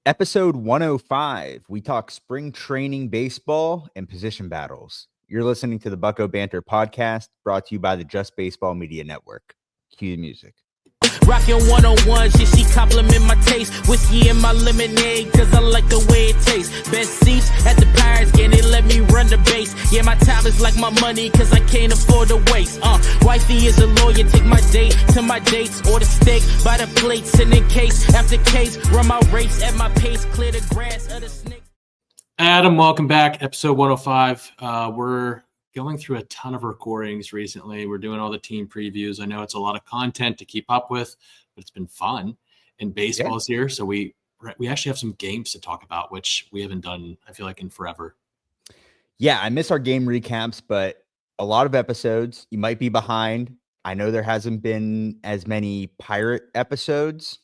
Episode 105. We talk spring training baseball and position battles. You're listening to the Bucko Banter podcast brought to you by the Just Baseball Media Network. Cue the music. Rockin' 101, she compliment my taste. Whiskey in my lemonade, cause I like the way it tastes. Best seats at the Pirates game, they let me run the base. Yeah, my time is like my money, cause I can't afford to waste. Wifey is a lawyer, take my date to my dates. Order steak by the plate, send in case after case. Run my race at my pace, clear the grass of the snake. Adam, welcome back. Episode 105. We're going through a ton of recordings recently. We're doing all the team previews. I know it's a lot of content to keep up with, but it's been fun. And baseball's here, so we actually have some games to talk about, which we haven't done, I feel like, in forever. Yeah, I miss our game recaps, but a lot of episodes. You might be behind. I know there hasn't been as many Pirate episodes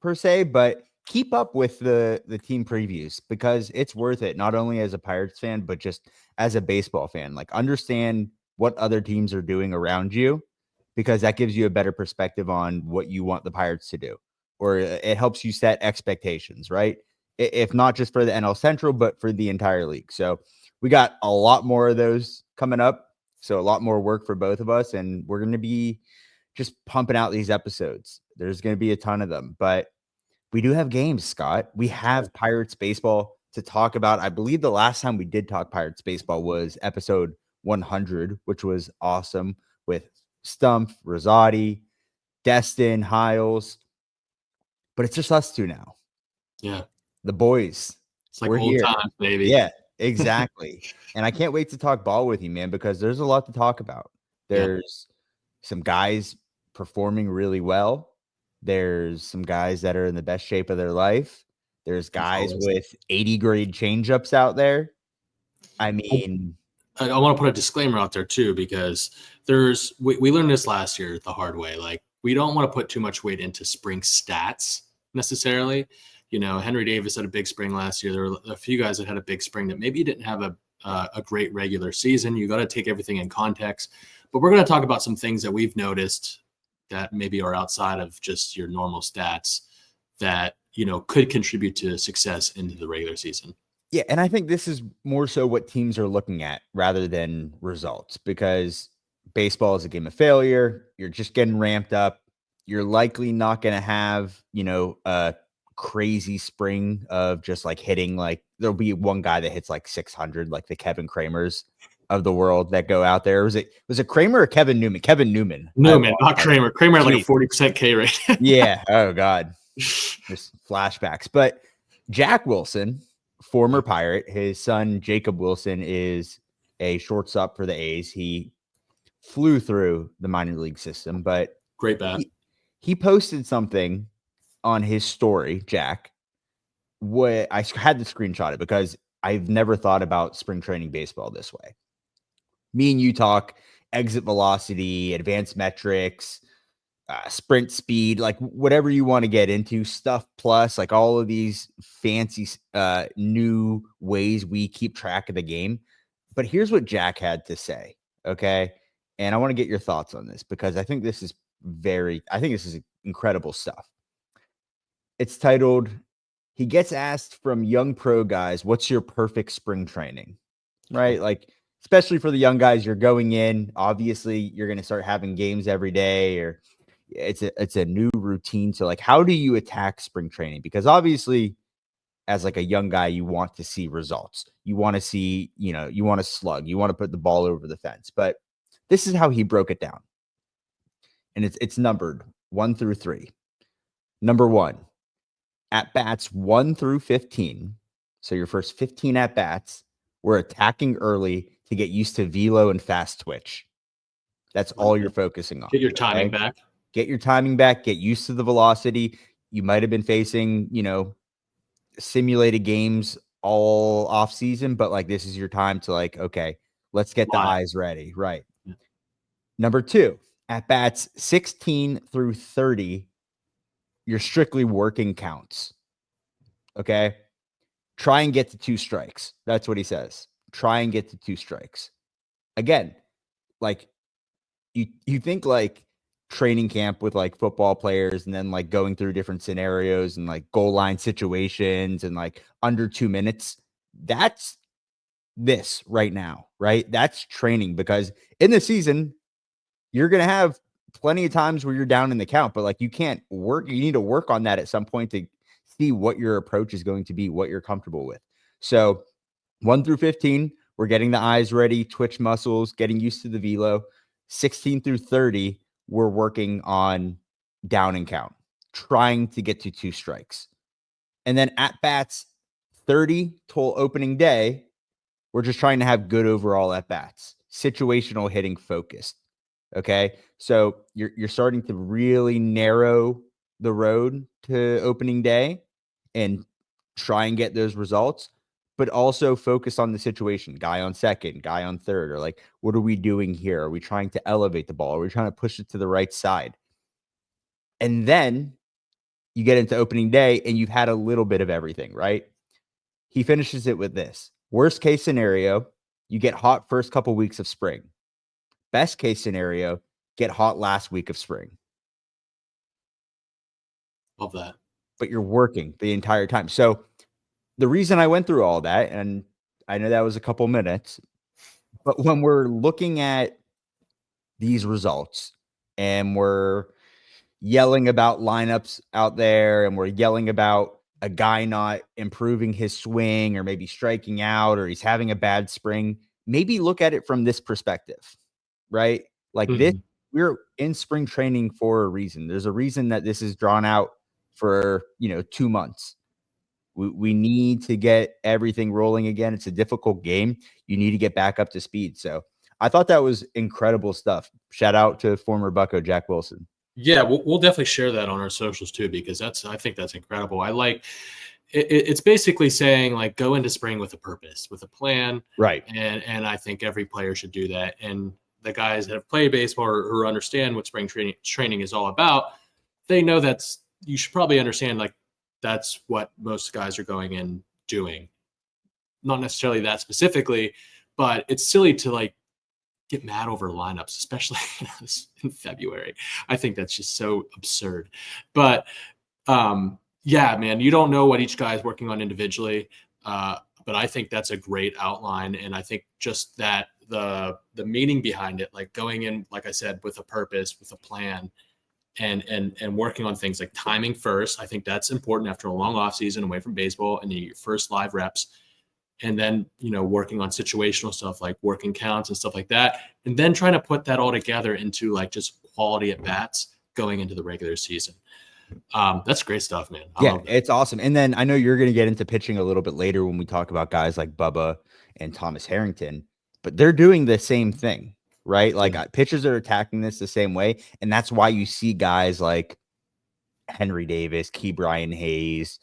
per se, but keep up with the team previews because it's worth it, not only as a Pirates fan, but just as a baseball fan. Like, understand what other teams are doing around you because that gives you a better perspective on what you want the Pirates to do, or it helps you set expectations, right? If not just for the NL Central, but for the entire league. So we got a lot more of those coming up. So a lot more work for both of us, and we're going to be just pumping out these episodes. There's going to be a ton of them, but we do have games, Scott. We have Pirates baseball to talk about. I believe the last time we did talk Pirates baseball was episode 100, which was awesome with Stump, Rosati, Destin, Hiles. But it's just us two now. Yeah. The boys. It's like we're old here. times, baby. Yeah, exactly. And I can't wait to talk ball with you, man, because there's a lot to talk about. There's some guys performing really well. There's some guys that are in the best shape of their life. There's guys with 80 grade changeups out there. I mean, I want to put a disclaimer out there too, because we learned this last year the hard way. Like, we don't want to put too much weight into spring stats necessarily. You know, Henry Davis had a big spring last year. There were a few guys that had a big spring that maybe didn't have a great regular season. You got to take everything in context. But we're going to talk about some things that we've noticed that maybe are outside of just your normal stats that, you know, could contribute to success into the regular season. Yeah, and I think this is more so what teams are looking at rather than results, because baseball is a game of failure. You're just getting ramped up. You're likely not going to have, you know, a crazy spring of just like hitting, like there'll be one guy that hits like 600, like the Kevin Kramers of the world that go out there. Was it Kramer or Kevin Newman? Kevin Newman. Newman, not Kramer. Kramer had like a 40% K rate. Yeah. Oh God. Just flashbacks. But Jack Wilson, former Pirate, his son Jacob Wilson is a shortstop for the A's. He flew through the minor league system, but great bat. He posted something on his story, Jack. What I had to screenshot it because I've never thought about spring training baseball this way. Me and you talk exit velocity, advanced metrics, sprint speed, like whatever you want to get into, stuff plus, like all of these fancy new ways we keep track of the game. But here's what Jack had to say, okay? And I want to get your thoughts on this because I think this is incredible stuff. It's titled, he gets asked from young pro guys, what's your perfect spring training? Right? Like, especially for the young guys, you're going in, obviously you're going to start having games every day, or it's a new routine. So like, how do you attack spring training? Because obviously as like a young guy, you want to see results. You want to see, you know, you want to slug, you want to put the ball over the fence, but this is how he broke it down. And it's numbered 1 through 3. Number 1, at bats 1 through 15. So your first 15 at bats, we're attacking early to get used to velo and fast twitch. That's all you're focusing on. Get your timing back. Get your timing back. Get used to the velocity. You might have been facing, you know, simulated games all off season, but like this is your time to like, okay, let's get the eyes ready. Right. Yeah. Number 2, at bats 16 through 30. You're strictly working counts. Okay. Try and get to 2 strikes. That's what he says. Try and get to 2 strikes. Again, like you think like training camp with like football players and then like going through different scenarios and like goal line situations and like under 2 minutes. That's this right now, right? That's training, because in the season, you're going to have plenty of times where you're down in the count, but like you can't work. You need to work on that at some point to see what your approach is going to be, what you're comfortable with. So 1 through 15, we're getting the eyes ready, twitch muscles, getting used to the velo. 16 through 30, we're working on down and count, trying to get to 2 strikes. And then at bats 30 till opening day, we're just trying to have good overall at bats, situational hitting focused. Okay. So you're starting to really narrow the road to opening day and try and get those results, but also focus on the situation. Guy on second, guy on third, or like, what are we doing here? Are we trying to elevate the ball? Are we trying to push it to the right side? And then you get into opening day and you've had a little bit of everything, right? He finishes it with this. Worst case scenario, you get hot first couple weeks of spring. Best case scenario, get hot last week of spring. Love that. But you're working the entire time. So the reason I went through all that, and I know that was a couple minutes, but when we're looking at these results and we're yelling about lineups out there and we're yelling about a guy not improving his swing or maybe striking out or he's having a bad spring, maybe look at it from this perspective, right? Like this, we're in spring training for a reason. There's a reason that this is drawn out for, 2 months. We need to get everything rolling again. It's a difficult game. You need to get back up to speed. So I thought that was incredible stuff. Shout out to former Bucko Jack Wilson. Yeah, we'll definitely share that on our socials too, because I think that's incredible. I like it's basically saying like go into spring with a purpose, with a plan, right? And I think every player should do that. And the guys that have played baseball or understand what spring training is all about, they know that's you should probably understand like that's what most guys are going in doing. Not necessarily that specifically, but it's silly to like get mad over lineups, especially in February. I think that's just so absurd. But yeah, man, you don't know what each guy is working on individually. But I think that's a great outline. And I think just that the meaning behind it, like going in, like I said, with a purpose, with a plan, and working on things like timing first. I think that's important after a long off season away from baseball and your first live reps. And then, working on situational stuff like working counts and stuff like that. And then trying to put that all together into like just quality at bats going into the regular season. That's great stuff, man. Yeah, it's awesome. And then I know you're going to get into pitching a little bit later when we talk about guys like Bubba and Thomas Harrington, but they're doing the same thing, right? Like pitchers are attacking this the same way. And that's why you see guys like Henry Davis, Ke'Bryan Hayes,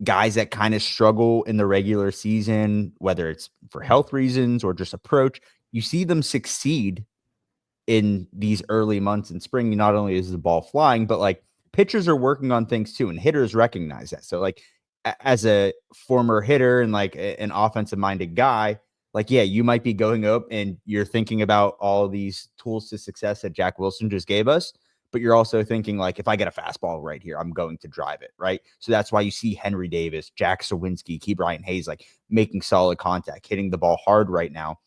guys that kind of struggle in the regular season, whether it's for health reasons or just approach, you see them succeed in these early months in spring. Not only is the ball flying, but like pitchers are working on things too, and hitters recognize that. So like as a former hitter and like an offensive minded guy, like, yeah, you might be going up and you're thinking about all these tools to success that Jack Wilson just gave us. But you're also thinking like, if I get a fastball right here, I'm going to drive it, right? So that's why you see Henry Davis, Jack Sawinski, Ke'Bryan Hayes, like making solid contact, hitting the ball hard right now,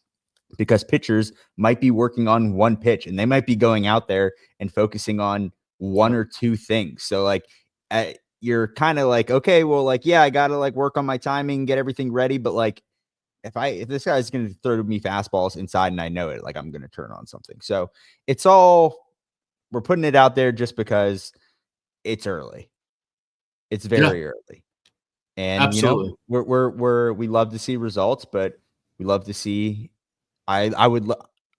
because pitchers might be working on one pitch and they might be going out there and focusing on one or two things. So like you're kind of like, okay, well, like, yeah, I got to like work on my timing, get everything ready. But like, if this guy's going to throw me fastballs inside and I know it, like I'm going to turn on something. So it's all, we're putting it out there just because it's early. It's very early. And absolutely, we love to see results, but we love to see,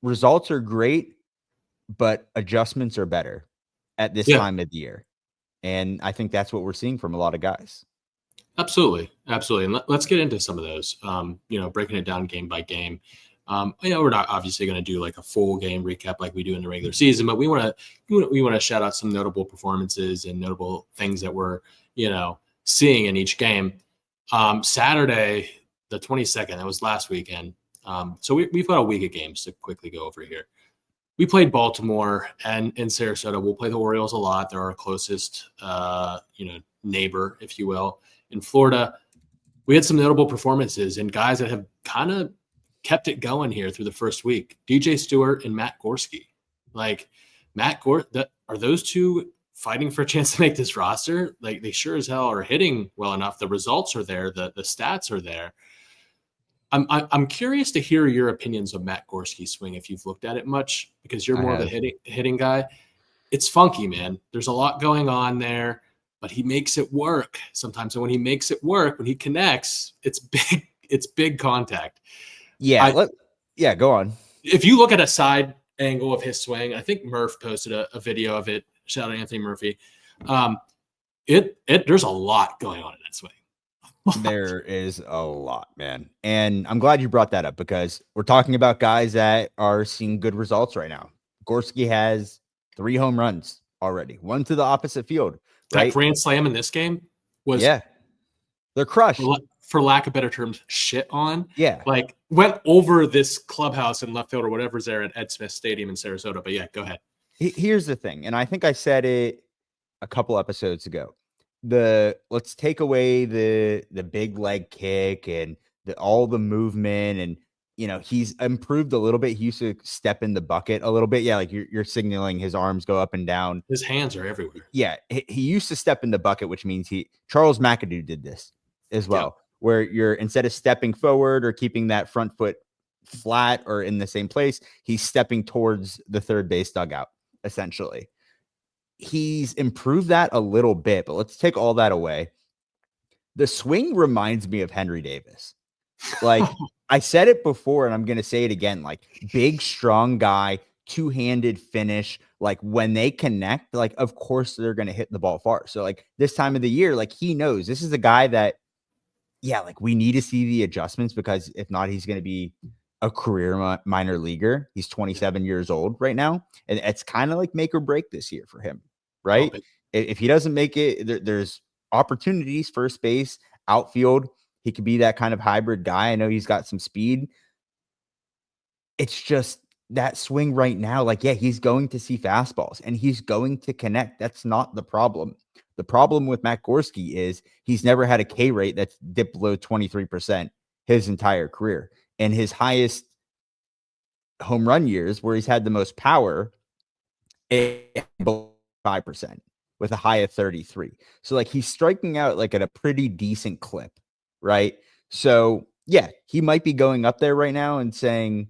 results are great, but adjustments are better at this time of the year. And I think that's what we're seeing from a lot of guys. Absolutely. And let's get into some of those, breaking it down game by game. We're not obviously going to do like a full game recap like we do in the regular season, but we want to shout out some notable performances and notable things that we're, seeing in each game. Saturday, the 22nd, that was last weekend. So we've got a week of games to quickly go over here. we played Baltimore and in Sarasota. We'll play the Orioles a lot. They're our closest, neighbor, if you will. In Florida, we had some notable performances and guys that have kind of kept it going here through the first week. DJ Stewart and Matt Gorski. Like are those two fighting for a chance to make this roster? Like they sure as hell are hitting well enough. The results are there. The stats are there. I'm curious to hear your opinions of Matt Gorski's swing if you've looked at it much, because you're more of a hitting guy. It's funky, man. There's a lot going on there, but he makes it work sometimes. And when he makes it work, when he connects, it's big. It's big contact. Yeah, go on. If you look at a side angle of his swing, I think Murph posted a video of it. Shout out Anthony Murphy. There's a lot going on in that swing. There is a lot, man. And I'm glad you brought that up because we're talking about guys that are seeing good results right now. Gorski has 3 home runs already, 1 to the opposite field. Right? That grand slam in this game was they're crushed. For lack of better terms, shit on. Yeah. Like went over this clubhouse in left field or whatever's there at Ed Smith Stadium in Sarasota. But yeah, go ahead. Here's the thing. And I think I said it a couple episodes ago. Let's take away the big leg kick and all the movement, and he's improved a little bit. He used to step in the bucket a little bit. Yeah, like you're signaling his arms go up and down. His hands are everywhere. Yeah, he used to step in the bucket, which means Charles McAdoo did this as well, where you're instead of stepping forward or keeping that front foot flat or in the same place, he's stepping towards the third base dugout, essentially. He's improved that a little bit, but let's take all that away. The swing reminds me of Henry Davis. Like I said it before, and I'm going to say it again, like big, strong guy, 2-handed finish. Like when they connect, like, of course they're going to hit the ball far. So like this time of the year, like he knows this is a guy that, like we need to see the adjustments because if not, he's going to be a career minor leaguer. He's 27 years old right now. And it's kind of like make or break this year for him, right? Oh, if he doesn't make it, there's opportunities, first base, outfield. He could be that kind of hybrid guy. I know he's got some speed. It's just that swing right now. Like, yeah, he's going to see fastballs and he's going to connect. That's not the problem. The problem with Matt Gorski is he's never had a K rate that's dipped below 23% his entire career. And his highest home run years where he's had the most power, 5% with a high of 33. So like he's striking out like at a pretty decent clip, right? So yeah, he might be going up there right now and saying,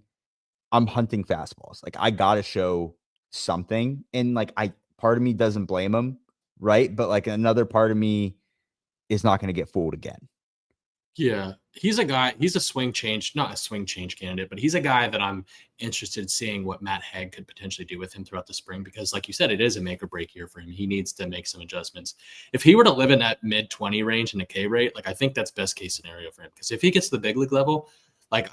I'm hunting fastballs. Like I got to show something. And like part of me doesn't blame him, right? But like another part of me is not going to get fooled again. Yeah, he's a guy, he's a swing change, not a swing change candidate, but he's a guy that I'm interested in seeing what Matt Haig could potentially do with him throughout the spring, because like you said, it is a make or break year for him. He needs to make some adjustments. If he were to live in that mid 20 range in a K rate, like I think that's best case scenario for him. Because if he gets to the big league level, like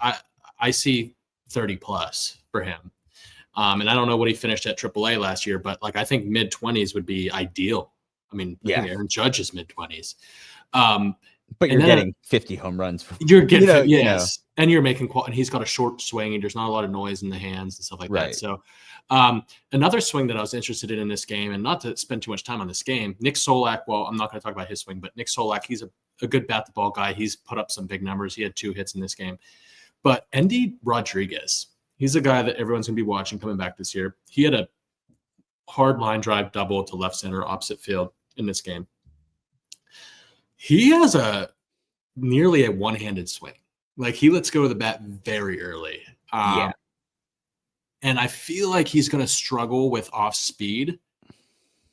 I see 30 plus for him. And I don't know what he finished at AAA last year, but like I think mid 20s would be ideal. I mean, I think Aaron Judge is mid 20s. But you're getting 50 home runs. You're getting, and you're making and he's got a short swing and there's not a lot of noise in the hands and stuff like that. So another swing that I was interested in this game, and not to spend too much time on this game, Nick Solak, well, I'm not going to talk about his swing, but Nick Solak, he's a good bat the ball guy. He's put up some big numbers. He had 2 hits in this game. But Endy Rodriguez, he's a guy that everyone's going to be watching coming back this year. He had a hard line drive double to left center opposite field in this game. He has nearly a one-handed swing. Like he lets go of the bat very early. And I feel like he's going to struggle with off speed.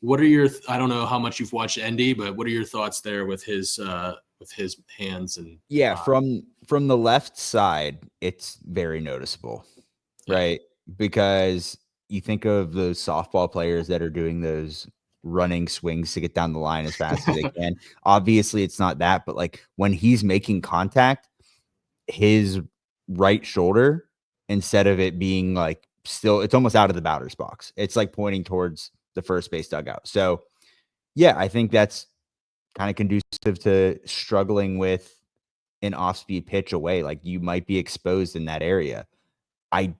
What are your, I don't know how much you've watched Endy, but what are your thoughts there with his hands? And from the left side, it's very noticeable, right? Because you think of those softball players that are doing those running swings to get down the line as fast as they can. Obviously it's not that, but like when he's making contact, his right shoulder, instead of it being like still, it's almost out of the batter's box. It's like pointing towards the first base dugout. So yeah, I think that's kind of conducive to struggling with an off-speed pitch away. Like you might be exposed in that area. I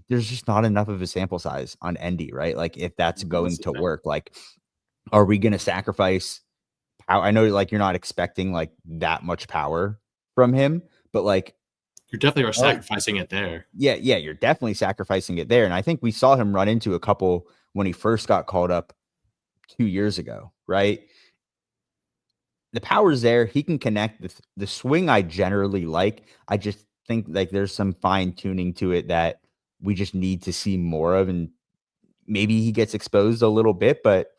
there's just not enough of a sample size on Endy, right? Like if that's going That's the to thing. work, like are we going to sacrifice power? I know like you're not expecting like that much power from him, but like You definitely are oh, sacrificing it there. yeah, you're definitely sacrificing it there. And I think we saw him run into a couple when he first got called up 2 years ago, right? The power's there. He can connect. The swing I generally like. I just think like there's some fine tuning to it that we just need to see more of, and maybe he gets exposed a little bit, but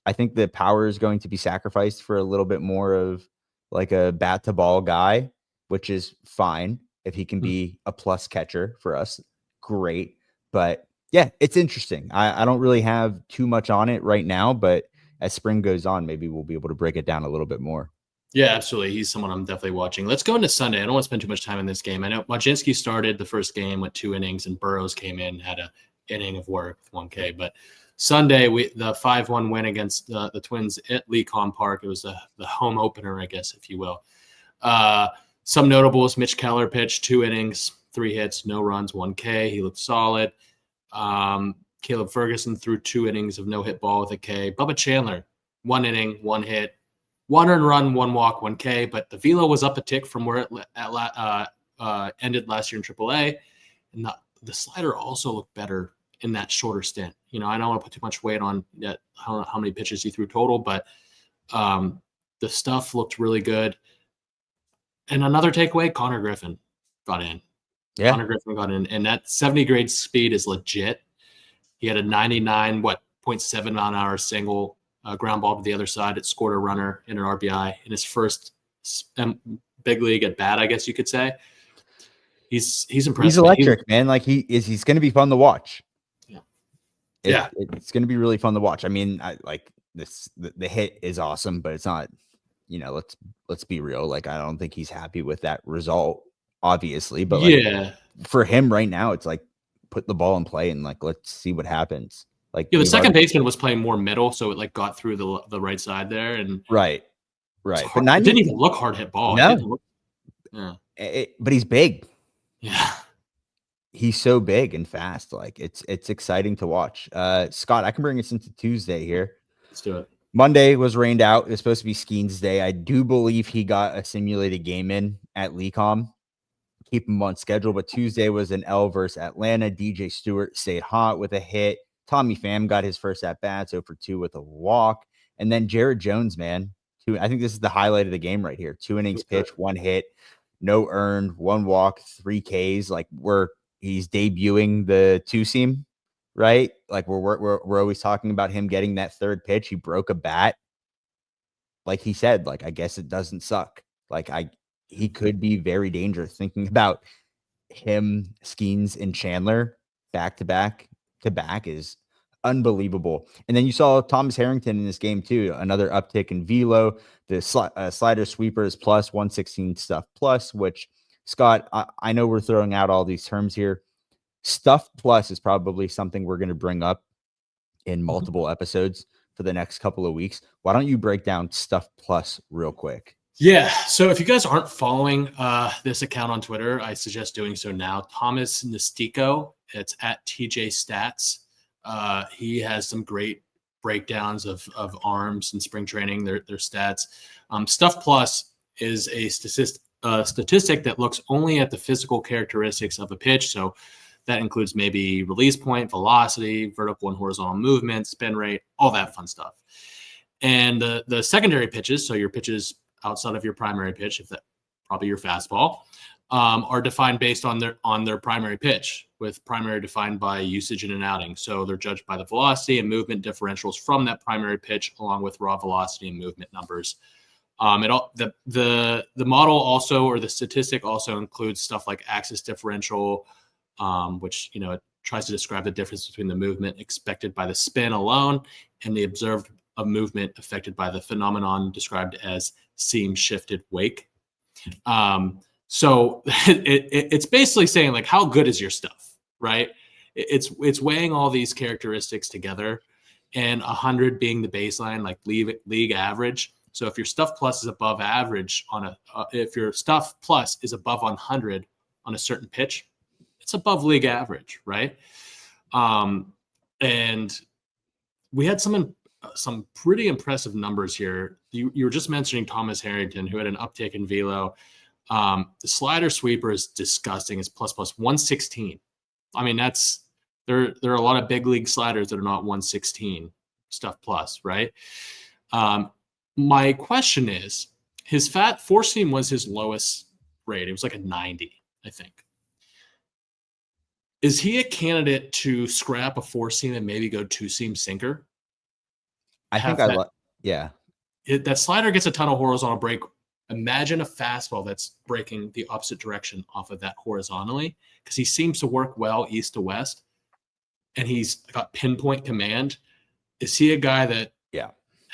I think the power is going to be sacrificed for a little bit more of like a bat to ball guy, which is fine. If he can Mm. be a plus catcher for us, great. But yeah, it's interesting. I don't really have too much on it right now, but as spring goes on, maybe we'll be able to break it down a little bit more. Yeah, absolutely. He's someone I'm definitely watching. Let's go into Sunday. I don't want to spend too much time in this game. I know Majinski started the first game with 2 innings, and Burrows came in, had a inning of work with 1K. But Sunday, the 5-1 win against the Twins at Lecom Park. It was the home opener, I guess, if you will. Some notables: Mitch Keller pitched 2 innings, 3 hits, no runs, 1K. He looked solid. Caleb Ferguson threw 2 innings of no hit ball with a K. Bubba Chandler, 1 inning, 1 hit. 1 earned run, 1 walk, 1K, but the velo was up a tick from where it ended last year in AAA, and the slider also looked better in that shorter stint. You know, I don't want to put too much weight on that, how many pitches he threw total, but the stuff looked really good. And another takeaway: Connor Griffin got in. Yeah, Connor Griffin got in, and that 70 grade speed is legit. He had a 99.7 mile an hour single. Ground ball to the other side. It scored a runner in an RBI in his first big league at bat, I guess you could say. He's impressive. he's electric, man. Like he's going to be fun to watch. Yeah. It's going to be really fun to watch. I mean, the hit is awesome, but it's not. You know, let's be real. Like I don't think he's happy with that result, obviously. But like, yeah, for him right now, it's like put the ball in play and like let's see what happens. Like the second baseman was playing more middle, so it like got through the right side there, and right. But it didn't even look hard hit ball. No, but he's big. Yeah, he's so big and fast. Like it's exciting to watch. Scott, I can bring us into Tuesday here. Let's do it. Monday was rained out. It was supposed to be Skeens Day. I do believe he got a simulated game in at Lecom. Keep him on schedule. But Tuesday was an L versus Atlanta. DJ Stewart stayed hot with a hit. Tommy Pham got his first at bat, 0 for 2 with a walk. And then Jared Jones, man. I think this is the highlight of the game right here. 2 innings pitched, 1 hit, no earned, 1 walk, 3 Ks. Like he's debuting the 2-seam, right? Like we're always talking about him getting that third pitch. He broke a bat. Like he said, like I guess it doesn't suck. Like he could be very dangerous. Thinking about him, Skeens, and Chandler back to back is unbelievable. And then you saw Thomas Harrington in this game too. Another uptick in velo. The slider sweeper is plus 116 stuff plus, which Scott, I know we're throwing out all these terms here. Stuff plus is probably something we're going to bring up in multiple episodes for the next couple of weeks. Why don't you break down stuff plus real quick? Yeah. So if you guys aren't following this account on Twitter, I suggest doing so now. Thomas Nistico, it's at TJ Stats. He has some great breakdowns of arms and spring training, their stats. Stuff plus is a statistic that looks only at the physical characteristics of a pitch. So that includes maybe release point, velocity, vertical and horizontal movement, spin rate, all that fun stuff. And the secondary pitches, so your pitches outside of your primary pitch, if that probably your fastball, are defined based on their primary pitch, with primary defined by usage in an outing. So they're judged by the velocity and movement differentials from that primary pitch, along with raw velocity and movement numbers. The model also, or the statistic also, includes stuff like axis differential, which it tries to describe the difference between the movement expected by the spin alone and the observed movement affected by the phenomenon described as seam shifted wake. So it's basically saying, like, how good is your stuff, right? It's weighing all these characteristics together, and 100 being the baseline, like league average. So if your stuff plus is above average if your stuff plus is above 100 on a certain pitch, it's above league average, right? And we had some pretty impressive numbers here. You were just mentioning Thomas Harrington, who had an uptick in velo. The slider sweeper is disgusting. It's plus 116. I mean, there are a lot of big league sliders that are not 116 stuff plus, right? My question is, his fat four seam was his lowest rate. It was like a 90, I think. Is he a candidate to scrap a four seam and maybe go two seam sinker? I think yeah. That slider gets a ton of horizontal break. Imagine a fastball that's breaking the opposite direction off of that horizontally, because he seems to work well east to west, and he's got pinpoint command. Is he a guy that,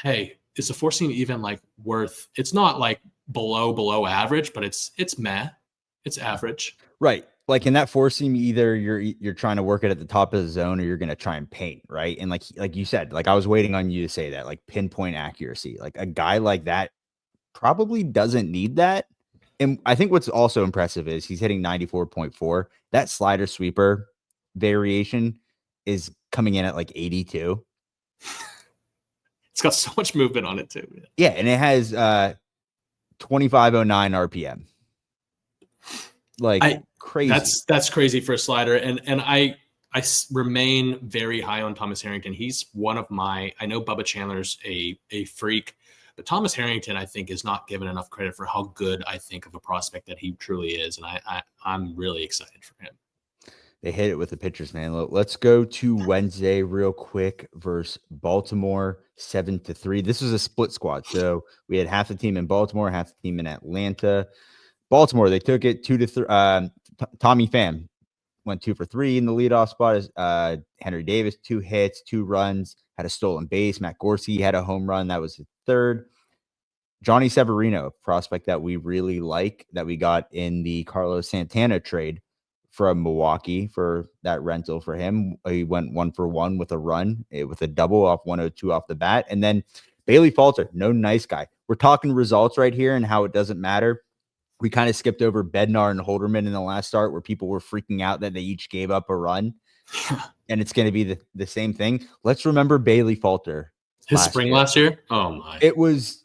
hey, is the four seam even like worth? It's not like below average, but it's meh. It's average. Right. Like in that four seam, either you're trying to work it at the top of the zone or you're going to try and paint, right? And like you said, like I was waiting on you to say that, like pinpoint accuracy. Like a guy like that probably doesn't need that. And I think what's also impressive is he's hitting 94.4. That slider sweeper variation is coming in at like 82. It's got so much movement on it too. Yeah, and it has 2509 RPM. Like crazy. That's crazy for a slider. And I remain very high on Thomas Harrington. He's one of my, I know Bubba Chandler's a freak, but Thomas Harrington, I think, is not given enough credit for how good I think of a prospect that he truly is. And I'm really excited for him. They hit it with the pitchers, man. Let's go to Wednesday real quick versus Baltimore, 7-3. This was a split squad. So we had half the team in Baltimore, half the team in Atlanta. Baltimore, they took it 2-3. Tommy Pham went 2 for 3 in the leadoff spot. Henry Davis, 2 hits, 2 runs, had a stolen base. Matt Gorski had a home run. That was his third. Johnny Severino, a prospect that we really like, that we got in the Carlos Santana trade from Milwaukee for that rental for him. He went 1 for 1 with a run, with a double off 102 off the bat. And then Bailey Falter, no nice guy. We're talking results right here and how it doesn't matter. We kind of skipped over Bednar and Holderman in the last start where people were freaking out that they each gave up a run. And it's going to be the same thing. Let's remember Bailey Falter. His spring last year? Oh my. It was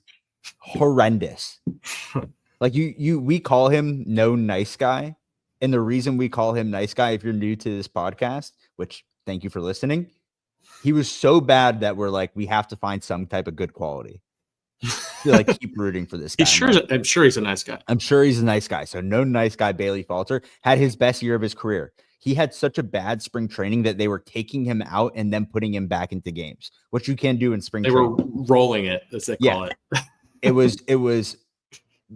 horrendous. Like we call him no nice guy. And the reason we call him nice guy, if you're new to this podcast, which thank you for listening, he was so bad that we're like, we have to find some type of good quality. To like keep rooting for this guy. I'm sure he's a nice guy. I'm sure he's a nice guy. So no nice guy. Bailey Falter had his best year of his career. He had such a bad spring training that they were taking him out and then putting him back into games, which you can do in spring training. They were rolling it, as they call it. It was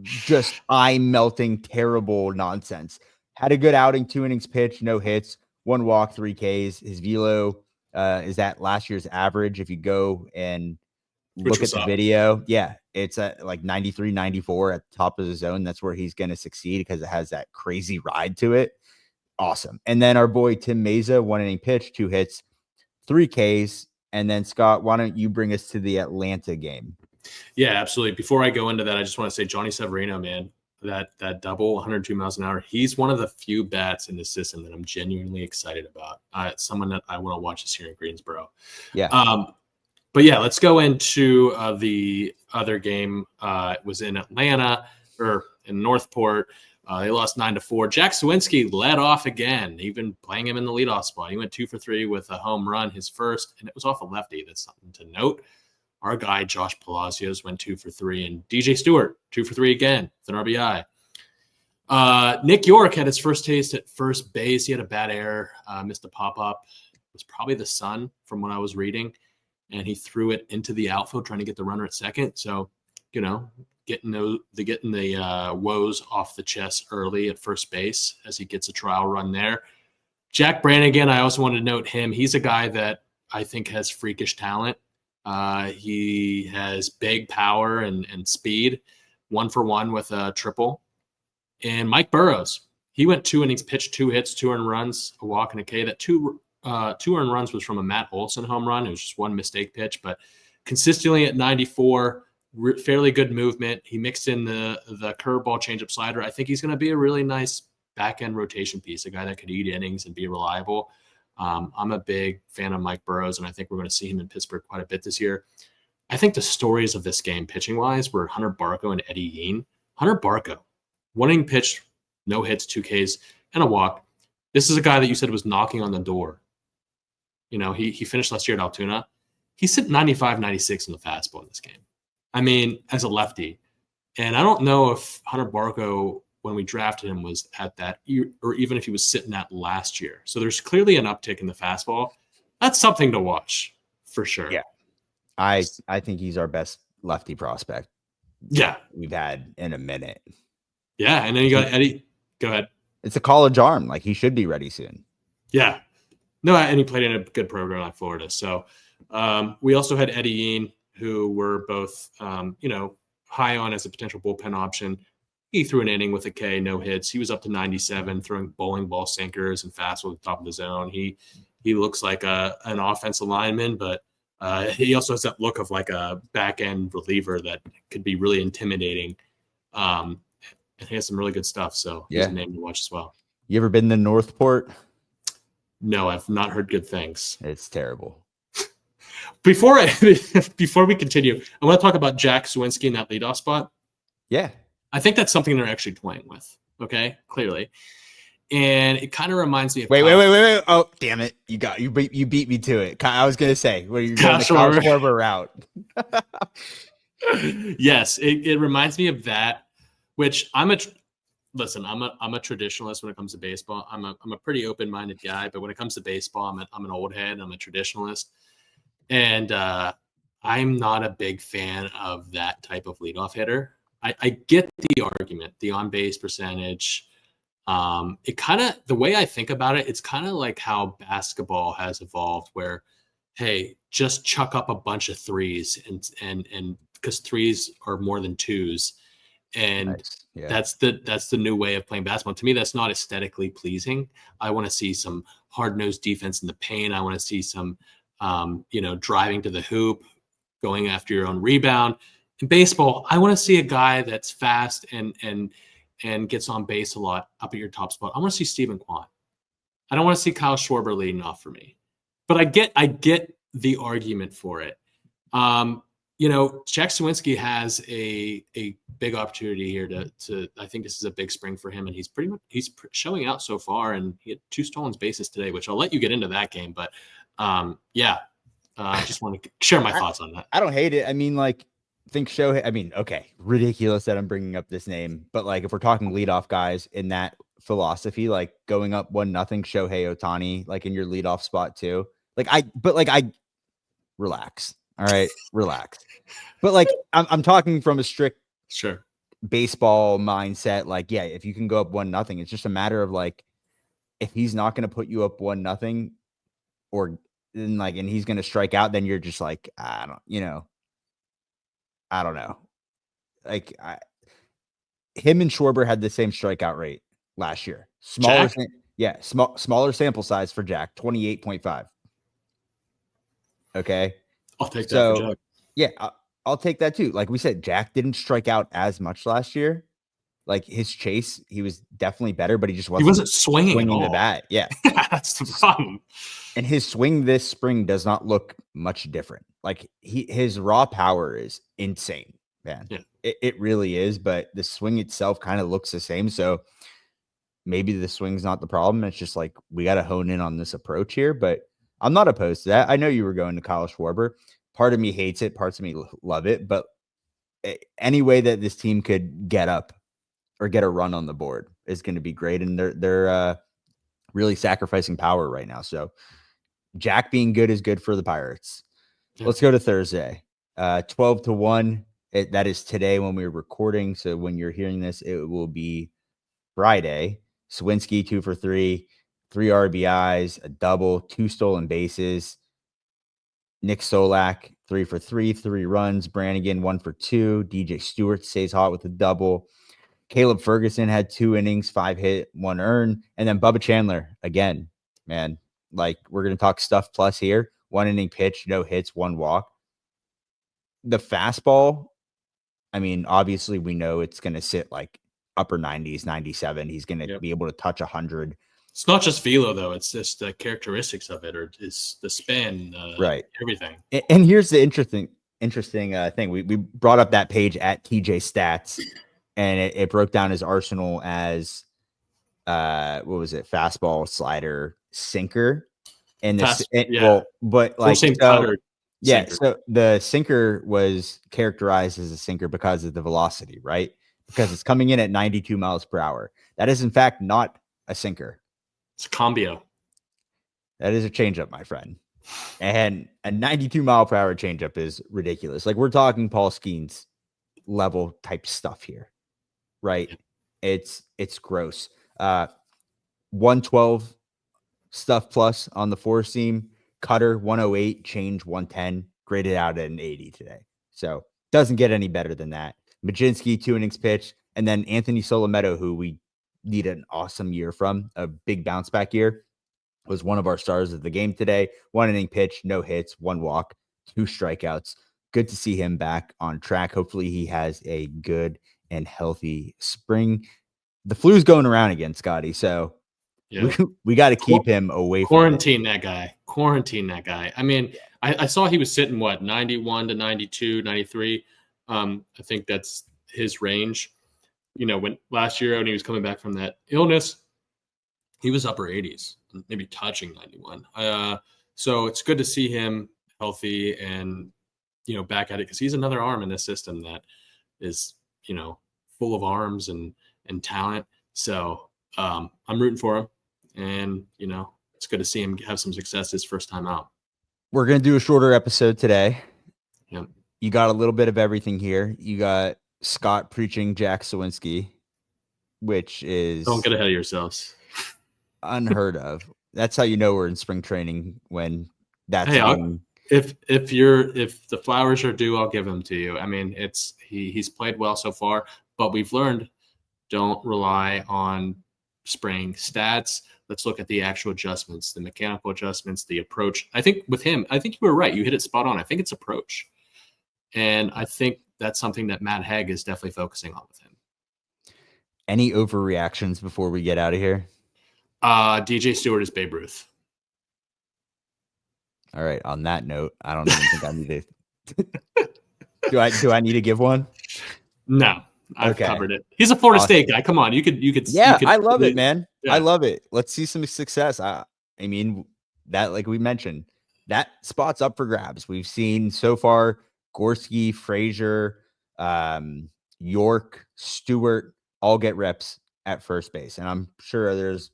just eye-melting, terrible nonsense. Had a good outing, 2 innings pitched, no hits, 1 walk, 3 Ks. His velo is at last year's average. If you go and look at the video, it's at like 93, 94 at the top of the zone. That's where he's going to succeed because it has that crazy ride to it. Awesome. And then our boy Tim Meza, 1 inning pitch, 2 hits, 3 Ks. And then Scott, why don't you bring us to the Atlanta game? Yeah, absolutely. Before I go into that, I just want to say Johnny Severino, man, that double 102 miles an hour. He's one of the few bats in the system that I'm genuinely excited about. Someone that I want to watch this here in Greensboro. Yeah. But yeah, let's go into the other game. It was in Atlanta or in Northport. They lost 9-4. Jack Suwinski led off again, even playing him in the leadoff spot. He went 2 for 3 with a home run, his first, and it was off a lefty. That's something to note. Our guy, Josh Palacios, went 2 for 3, and DJ Stewart, 2 for 3 again with an RBI. Nick York had his first taste at first base. He had a bad error, missed a pop-up. It was probably the sun from what I was reading, and he threw it into the outfield trying to get the runner at second. So, getting the woes off the chest early at first base as he gets a trial run there. Jack Brannigan, I also wanted to note him. He's a guy that I think has freakish talent. He has big power and speed, 1 for 1 with a triple. And Mike Burrows, he went 2 innings, pitched 2 hits, 2 earned runs, a walk and a K. That 2 earned runs was from a Matt Olson home run. It was just 1 mistake pitch, but consistently at 94, fairly good movement. He mixed in the curveball, changeup, slider. I think he's going to be a really nice back end rotation piece, a guy that could eat innings and be reliable. I'm a big fan of Mike Burrows, and I think we're going to see him in Pittsburgh quite a bit this year. I think the stories of this game pitching wise were Hunter Barco and Eddie Yeen. Hunter Barco, 1 inning pitch, no hits, 2 Ks, and a walk. This is a guy that you said was knocking on the door. You know, he finished last year at Altoona. He's hit 95, 96 in the fastball in this game. I mean, as a lefty. And I don't know if Hunter Barco, when we drafted him, was at that, or even if he was sitting at last year. So there's clearly an uptick in the fastball. That's something to watch for sure. Yeah. I think he's our best lefty prospect. Yeah. We've had in a minute. Yeah. And then you got Eddie. Go ahead. It's a college arm. Like, he should be ready soon. Yeah. No, and he played in a good program like Florida. So we also had Eddie Yeen, who were both, high on as a potential bullpen option. He threw an inning with a K, no hits. He was up to 97, throwing bowling ball sinkers and fastball at the top of the zone. He looks like an offensive lineman, but he also has that look of like a back-end reliever that could be really intimidating. And he has some really good stuff. So he's a name to watch as well. You ever been to Northport? No, I've not heard good things. It's terrible. Before we continue, I want to talk about Jack Suwinski in that leadoff spot. Yeah. I think that's something they're actually toying with. Okay, clearly. And it kind of reminds me of wait. Oh, damn it. You beat me to it. I was gonna say, where you're going the Kyle Schwarber route. Yes, it reminds me of that, which I'm a traditionalist when it comes to baseball. I'm a pretty open-minded guy, but when it comes to baseball, I'm an old head. I'm a traditionalist. And I'm not a big fan of that type of leadoff hitter. I get the argument, the on-base percentage. It kind of, the way I think about it, it's kind of like how basketball has evolved, where, hey, just chuck up a bunch of threes and because threes are more than twos, and nice. Yeah. that's the new way of playing basketball. To me, that's not aesthetically pleasing. I want to see some hard-nosed defense in the paint. I want to see some driving to the hoop, going after your own rebound. In baseball, I want to see a guy that's fast and gets on base a lot up at your top spot. I want to see Stephen Kwan. I don't want to see Kyle Schwarber leading off for me. But I get the argument for it. Jack Suwinski has a big opportunity here to I think this is a big spring for him, and he's showing out so far, and he had 2 stolen bases today, which I'll let you get into that game. But I just want to share my thoughts on that. I don't hate it. I mean, like, think Shohei. I mean, okay, ridiculous that I'm bringing up this name, but like, if we're talking leadoff guys in that philosophy, like going up 1-0, Shohei Ohtani, like in your leadoff spot too. I relax. All right, relax. But like, I'm talking from a strict baseball mindset. Like, yeah, if you can go up 1-0, it's just a matter of like, if he's not going to put you up 1-0, and he's going to strike out, then you're just like, I don't know. Like, him and Schwarber had the same strikeout rate last year. Smaller sample size for Jack, 28.5. Okay. I'll take that for Jack. Yeah, I'll take that too. Like we said, Jack didn't strike out as much last year. Like, his chase, he was definitely better, but he just wasn't swinging the bat. Yeah. That's the problem. And his swing this spring does not look much different. Like, his raw power is insane, man. Yeah. It really is, but the swing itself kind of looks the same. So maybe the swing's not the problem. It's just like, we got to hone in on this approach here, but I'm not opposed to that. I know you were going to Kyle Schwarber. Part of me hates it. Parts of me love it. But any way that this team could get up or get a run on the board is going to be great. And they're really sacrificing power right now. So Jack being good is good for the Pirates. Yeah. Let's go to Thursday. 12-1. That is today when we're recording. So when you're hearing this, it will be Friday. Suwinski 2 for 3, 3 RBIs, a double, 2 stolen bases. Nick Solak 3 for 3, 3 runs. Brannigan 1 for 2. DJ Stewart stays hot with a double. Caleb Ferguson had 2 innings, 5 hit, 1 earn. And then Bubba Chandler, again, man, like, we're going to talk stuff plus here. 1 inning pitch, no hits, 1 walk. The fastball, I mean, obviously we know it's going to sit like upper 90s, 97. He's going to Yep. be able to touch 100. It's not just velo though; it's just the characteristics of it, or it's the spin, Right. everything. And here's the interesting thing. We brought up that page at TJ Stats, and it broke down his arsenal as what was it? Fastball, slider, sinker, and but like same cutter. Yeah, Sinker. so the sinker was characterized as a sinker because of the velocity, right? Because it's coming in at 92 miles per hour. That is in fact not a sinker. It's a combio. That is a changeup, my friend. And a 92 mile per hour changeup is ridiculous. Like we're talking Paul Skeens level type stuff here, right? Yeah. It's gross. 112 stuff plus on the four seam, cutter 108, change 110, graded out at an 80 today. So doesn't get any better than that. Majinski 2 innings pitch, and then Anthony Solometo, who we need an awesome year from, a big bounce back year, was one of our stars of the game today. 1 inning pitch, no hits, 1 walk, 2 strikeouts. Good to see him back on track. Hopefully he has a good and healthy spring. The flu's going around again, Scotty. So we got to keep him away Quarantine that guy. I mean, I saw he was sitting, 91 to 92, 93. I think that's his range. When last year when he was coming back from that illness, he was upper 80s, maybe touching 91. So it's good to see him healthy and, back at it, because he's another arm in this system that is, full of arms and talent. So I'm rooting for him. And, it's good to see him have some success his first time out. We're going to do a shorter episode today. Yep. You got a little bit of everything here. You got Scott preaching Jack Sawinski, which is... Don't get ahead of yourselves. Unheard of. That's how you know we're in spring training, when that's... If the flowers are due, I'll give them to you. I mean, he's played well so far, but we've learned, don't rely on spring stats. Let's look at the actual adjustments, the mechanical adjustments, the approach. I think with him, I think you were right. You hit it spot on. I think it's approach. And I think that's something that Matt Haig is definitely focusing on with him. Any overreactions before we get out of here? DJ Stewart is Babe Ruth. All right. On that note, I don't even think I need to. Do I need to give one? No. I've covered it. He's a Florida State guy. Come on, you could. Yeah, I love it, man. Yeah. I love it. Let's see some success. I mean, that, like we mentioned, that spot's up for grabs. We've seen so far Gorski, Frazier, York, Stewart all get reps at first base, and I'm sure there's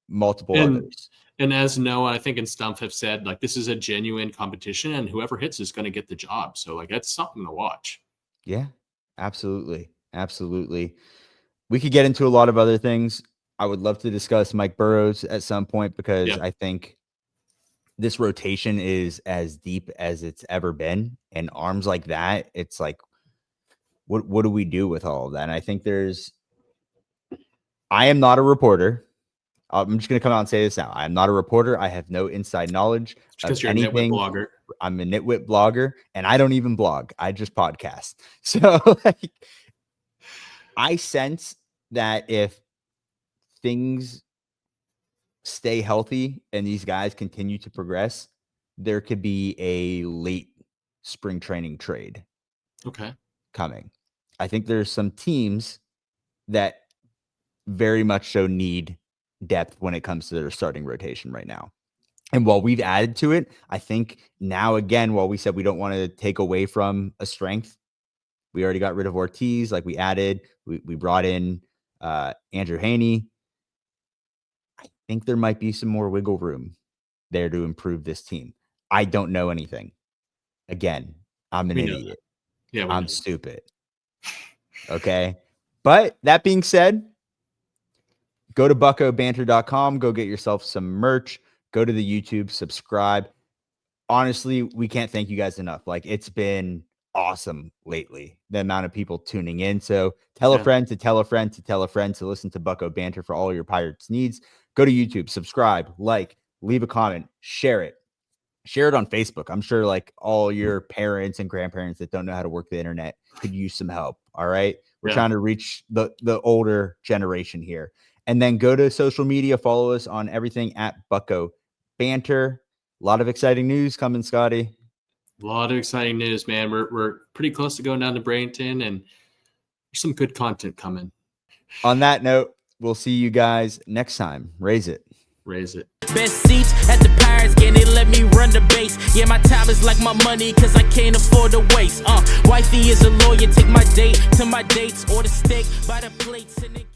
multiple others. And as Noah, I think, and Stumpf have said, like, this is a genuine competition, and whoever hits is going to get the job. So, like, that's something to watch. Yeah, absolutely. Absolutely. We could get into a lot of other things. I would love to discuss Mike Burrows at some point, because I think this rotation is as deep as it's ever been. And arms like that, it's like, what do we do with all of that? And I think I am not a reporter. I'm just going to come out and say this now. I'm not a reporter. I have no inside knowledge of anything. Blogger. I'm a nitwit blogger, and I don't even blog. I just podcast. So, like, I sense that if things stay healthy and these guys continue to progress, there could be a late spring training trade coming. I think there's some teams that very much so need depth when it comes to their starting rotation right now. And while we've added to it, I think now, again, while we said we don't want to take away from a strength, we already got rid of Ortiz. Like, we brought in Andrew Haney. I think there might be some more wiggle room there to improve this team. I don't know anything. Again, I'm an idiot. Yeah, I'm stupid. Okay. But that being said, go to buckobanter.com. Go get yourself some merch. Go to the YouTube, subscribe. Honestly, we can't thank you guys enough. Like, it's been awesome lately, the amount of people tuning in. So tell a friend to tell a friend to tell a friend to listen to Bucko Banter for all your Pirates needs. Go to YouTube, subscribe, like, leave a comment, share it on Facebook. I'm sure, like, all your parents and grandparents that don't know how to work the internet could use some help All right. We're Yeah. trying to reach the older generation here. And then go to social media, follow us on everything at Bucko Banter. A lot of exciting news coming, Scotty. A lot of exciting news, man. We're pretty close to going down to Bradenton, and there's some good content coming. On that note, we'll see you guys next time. Raise it. Raise it. Best seats at the Pirates game, they let me run the base. Yeah, my time is like my money, cause I can't afford to waste. Wifey is a lawyer, take my date to my dates, or the steak by the plates and it